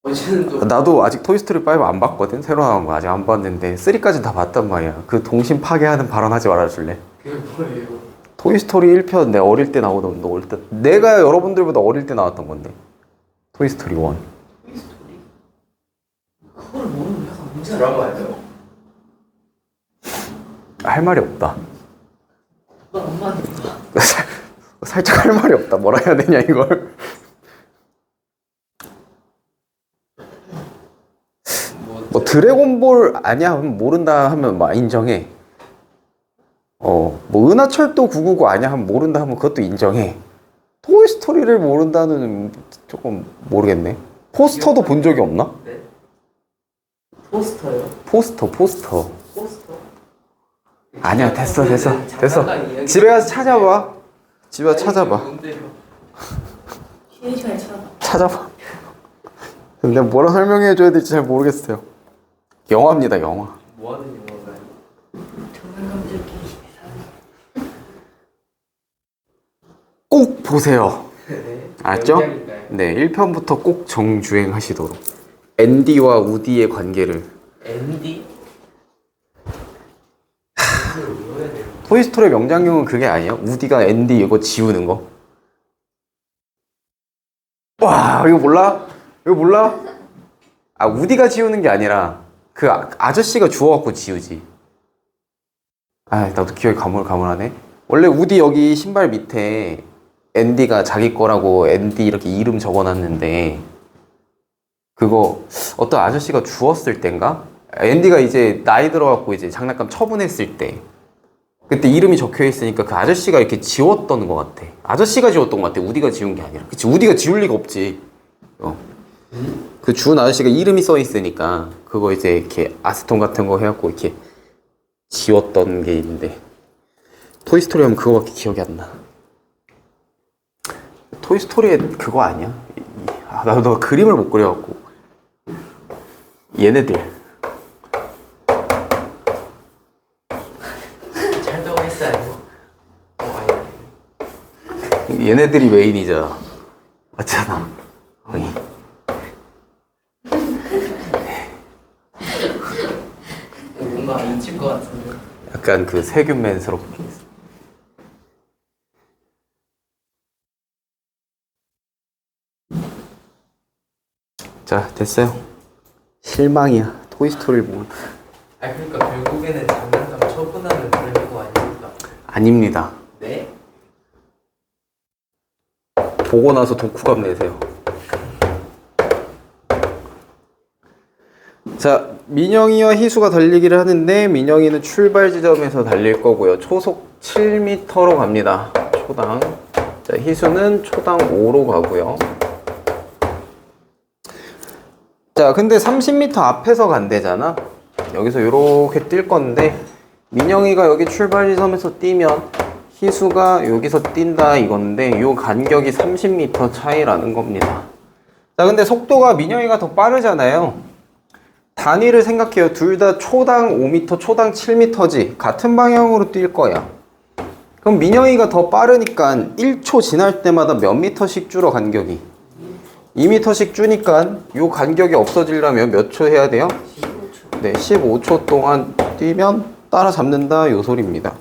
어제는 또 나도 아직 토이스토리 5 안 봤거든. 새로 나온 거 아직 안 봤는데 3까지 다 봤단 말이야. 그 동심 파괴하는 발언하지 말아줄래? 그게 뭐예요? 토이스토리 1편 내가 어릴 때 나오던 너 어릴 때 내가 여러분들보다 어릴 때 나왔던 건데 토이스토리 1. 토이스토리? 그걸 모르면 약간 문제 드라마예요? 할 말이 없다. 그건 엄마니까. 살짝 할 말이 없다. 뭐라 해야 되냐 이걸. 뭐 드래곤볼 아니야 하면 모른다 하면 막 인정해. 뭐 은하철도 999 아니야 하면 모른다 하면 그것도 인정해. 토이스토리를 모른다는 조금 모르겠네. 포스터도 본 적이 없나? 네? 포스터요? 포스터 포스터? 아니야 됐어 장난감 이야기. 집에 가서 찾아봐. 집에 가서 찾아봐. 뭔데요? 쉬는 시간에 찾아봐. 찾아봐. 근데 뭐라 설명해줘야 될지 잘 모르겠어요. 영화입니다 영화. 뭐 하는 영화인가요? 장난감들끼리 사는. 꼭 보세요. 네. 알았죠? 영향인가요? 네 1편부터 꼭 정주행하시도록. 앤디와 우디의 관계를. 앤디? 이걸 외워야 돼요. 토이스토리 명장면은 그게 아니야? 우디가 앤디 이거 지우는 거? 와 이거 몰라? 이거 몰라? 우디가 지우는 게 아니라 그 아저씨가 주워갖고 지우지. 나도 기억이 가물가물하네. 원래 우디 여기 신발 밑에 앤디가 자기 거라고 앤디 이렇게 이름 적어놨는데 그거 어떤 아저씨가 주웠을 땐가? 앤디가 이제 나이 들어갖고 이제 장난감 처분했을 때 그때 이름이 적혀 있으니까 그 아저씨가 이렇게 지웠던 것 같아. 아저씨가 지웠던 것 같아. 우디가 지운 게 아니라. 그치? 우디가 지울 리가 없지. 그 주운 아저씨가 이름이 써 있으니까 그거 이제 이렇게 아스톤 같은 거 해갖고 이렇게 지웠던 게 있는데 토이스토리 하면 그거밖에 기억이 안 나. 토이스토리에 그거 아니야? 너 그림을 못 그려갖고 얘네들 찰떡 했어요. 아니. 얘네들이 메인이잖아. 맞잖아. 아니. 뭔가 잊힐 것 같은데. 약간 그 세균맨스럽게 했어. 자, 됐어요. 실망이야. 토이스토리를 보면. 아 그러니까 결국에는 장난감 처분하는 그런 거 아닙니까? 아닙니다. 네? 보고 나서 독후감 내세요. 자, 민영이와 희수가 달리기를 하는데 민영이는 출발 지점에서 달릴 거고요. 초속 7m로 갑니다. 초당. 자, 희수는 초당 5로 가고요. 자, 근데 30m 앞에서 간대잖아. 여기서 이렇게 뛸 건데 민영이가 여기 출발 지점에서 뛰면 희수가 여기서 뛴다 이건데 이 간격이 30m 차이라는 겁니다. 자, 근데 속도가 민영이가 더 빠르잖아요. 단위를 생각해요. 둘 다 초당 5m, 초당 7m지. 같은 방향으로 뛸 거야. 그럼 민영이가 더 빠르니까 1초 지날 때마다 몇 미터씩 줄어, 간격이? 2m씩 주니까 이 간격이 없어지려면 몇 초 해야 돼요? 15초. 네, 15초 동안 뛰면 따라잡는다 요 소리입니다.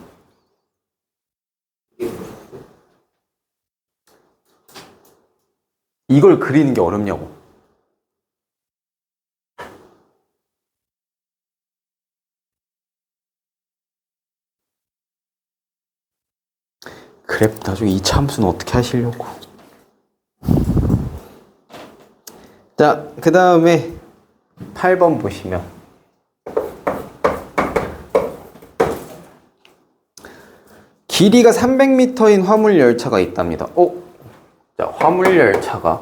이걸 그리는 게 어렵냐고. 그래, 나중에 이 참수는 어떻게 하시려고. 자, 그 다음에 8번 보시면 길이가 300m인 화물 열차가 있답니다. 자, 화물 열차가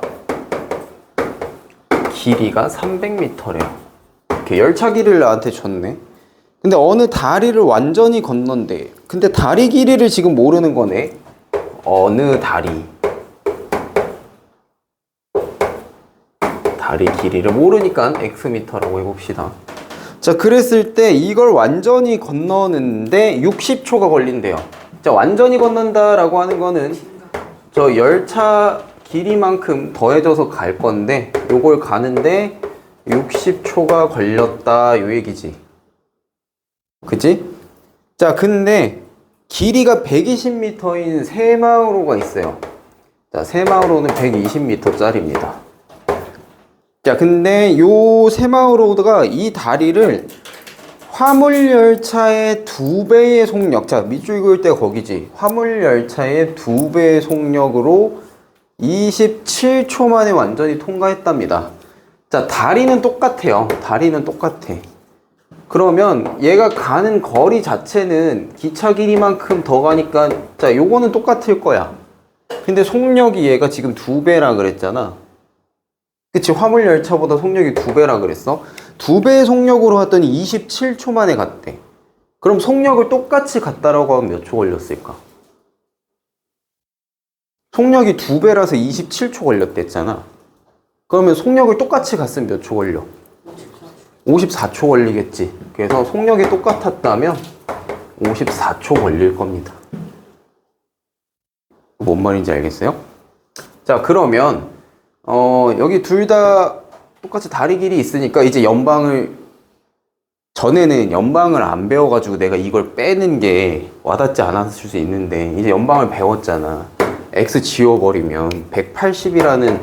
길이가 300m래요. 이렇게 열차 길이를 나한테 줬네. 근데 어느 다리를 완전히 건넌대. 근데 다리 길이를 지금 모르는 거네. 어느 다리. 다리 길이를 모르니까 X미터라고 해봅시다. 자, 그랬을 때 이걸 완전히 건너는데 60초가 걸린대요. 자, 완전히 건넌다라고 하는 거는 저 열차 길이만큼 더해져서 갈 건데 요걸 가는데 60초가 걸렸다 요 얘기지. 그치? 자, 근데 길이가 120m인 새마을호가 있어요. 자, 새마을호는 120m짜리입니다. 자, 근데 요 새마을호가 이 다리를 화물열차의 2배의 속력, 자, 밑줄 그을 때 거기지. 화물열차의 2배의 속력으로 27초 만에 완전히 통과했답니다. 자, 다리는 똑같아요. 다리는 똑같아. 그러면 얘가 가는 거리 자체는 기차 길이만큼 더 가니까, 자, 요거는 똑같을 거야. 근데 속력이 얘가 지금 2배라 그랬잖아. 그치? 화물열차보다 속력이 2배라 그랬어. 2배의 속력으로 갔더니 27초 만에 갔대. 그럼 속력을 똑같이 갔다라고 하면 몇 초 걸렸을까? 속력이 2배라서 27초 걸렸댔잖아. 그러면 속력을 똑같이 갔으면 몇 초 걸려? 54초 걸리겠지. 그래서 속력이 똑같았다면 54초 걸릴 겁니다. 뭔 말인지 알겠어요? 자, 그러면 여기 둘 다 똑같이 다리 길이 있으니까 이제 전에는 연방을 안 배워가지고 내가 이걸 빼는 게 와닿지 않았을 수 있는데 이제 연방을 배웠잖아. X 지워버리면 180이라는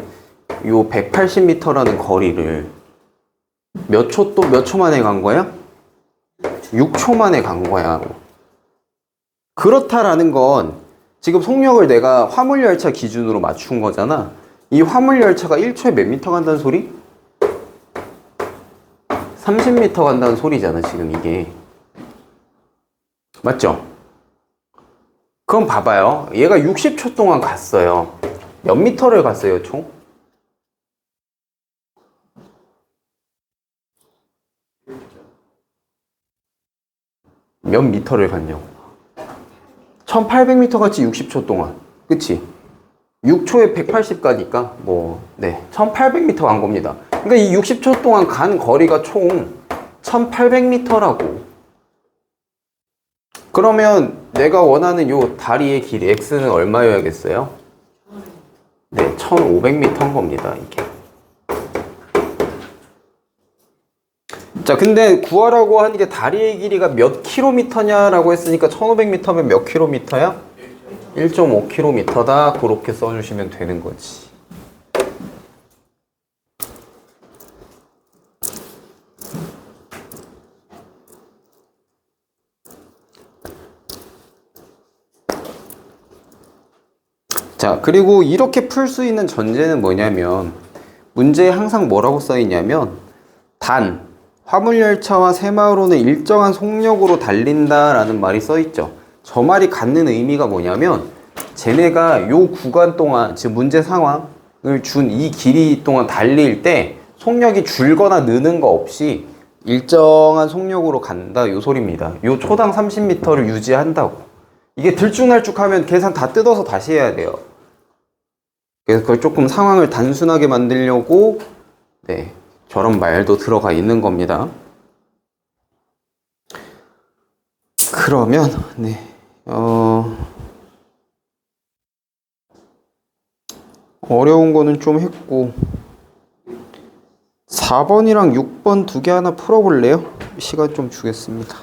요 180m라는 거리를 몇 초 만에 간 거야? 6초 만에 간 거야. 그렇다라는 건 지금 속력을 내가 화물열차 기준으로 맞춘 거잖아. 이 화물열차가 1초에 몇 미터 간다는 소리? 30m 간다는 소리잖아, 지금 이게. 맞죠? 그럼 봐봐요. 얘가 60초 동안 갔어요. 몇 미터를 갔어요, 총? 몇 미터를 갔냐고. 1800m 갔지, 60초 동안. 그치? 6초에 180 가니까, 1800m 간 겁니다. 그러니까 이 60초 동안 간 거리가 총 1800m라고. 그러면 내가 원하는 요 다리의 길이 x는 얼마여야겠어요? 네, 1500m인 겁니다, 이게. 자, 근데 구하라고 하는 게 다리의 길이가 몇 킬로미터냐라고 했으니까 1500m면 몇 킬로미터야? 1.5km다. 그렇게 써주시면 되는 거지. 자, 그리고 이렇게 풀 수 있는 전제는 뭐냐면 문제에 항상 뭐라고 써 있냐면 단 화물열차와 새마을호는 일정한 속력으로 달린다라는 말이 써 있죠. 저 말이 갖는 의미가 뭐냐면 쟤네가 요 구간 동안 지금 문제 상황을 준 이 길이 동안 달릴 때 속력이 줄거나 느는 거 없이 일정한 속력으로 간다, 요 소리입니다. 요 초당 30m를 유지한다고. 이게 들쭉날쭉하면 계산 다 뜯어서 다시 해야 돼요. 그래서 그걸 조금 상황을 단순하게 만들려고 저런 말도 들어가 있는 겁니다. 그러면 어려운 거는 좀 했고 4번이랑 6번 두 개 하나 풀어볼래요? 시간 좀 주겠습니다.